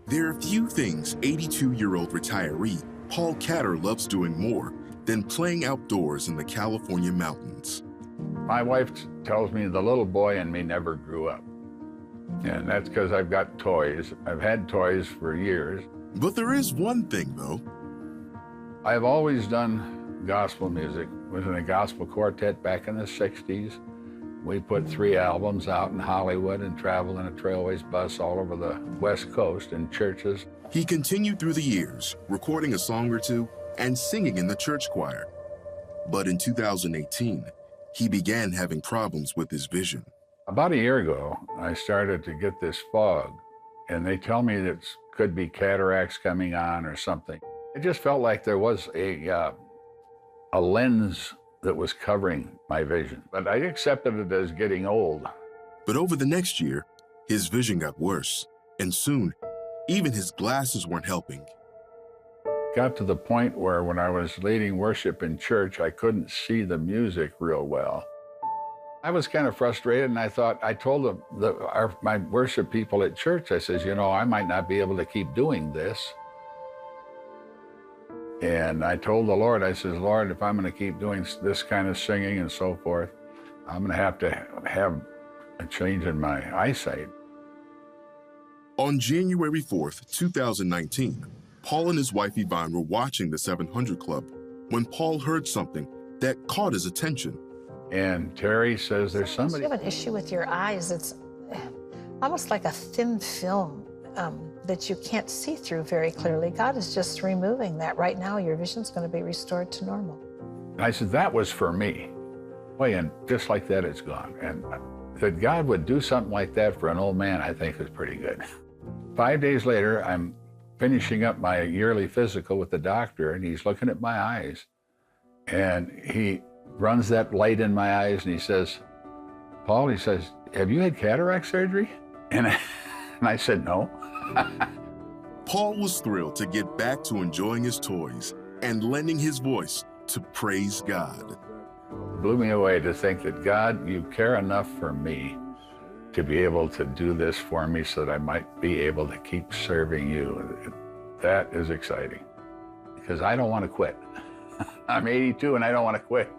There are few things 82-year-old retiree Paul Catter loves doing more than playing outdoors in the California mountains. My wife tells me the little boy in me never grew up. And that's because I've got toys. I've had toys for years. But there is one thing, though. I've always done gospel music. Was in a gospel quartet back in the 60s. We put 3 albums out in Hollywood and traveled in a Trailways bus all over the West Coast in churches. He continued through the years, recording a song or two and singing in the church choir. But in 2018, he began having problems with his vision. About a year ago, I started to get this fog, and they tell me that it could be cataracts coming on or something. It just felt like there was a lens that was covering my vision, but I accepted it as getting old. But over the next year, his vision got worse, and soon, even his glasses weren't helping. Got to the point where when I was leading worship in church, I couldn't see the music real well. I was kind of frustrated, and I told my worship people at church, I says, I might not be able to keep doing this. And I told the Lord, I says, Lord, if I'm going to keep doing this kind of singing and so forth, I'm going to have a change in my eyesight. On January 4th, 2019, Paul and his wife Yvonne were watching the 700 Club when Paul heard something that caught his attention. And Terry says, there's somebody. You have an issue with your eyes. It's almost like a thin film that you can't see through very clearly. God is just removing that. Right now, your vision's going to be restored to normal. And I said, that was for me. And just like that, it's gone. And that God would do something like that for an old man, I think is pretty good. 5 days later, I'm finishing up my yearly physical with the doctor, and he's looking at my eyes. And he runs that light in my eyes, and he says, Paul, he says, have you had cataract surgery? And I said, no. Paul was thrilled to get back to enjoying his toys and lending his voice to praise God. It blew me away to think that, God, you care enough for me to be able to do this for me so that I might be able to keep serving you. That is exciting, because I don't want to quit. I'm 82 and I don't want to quit.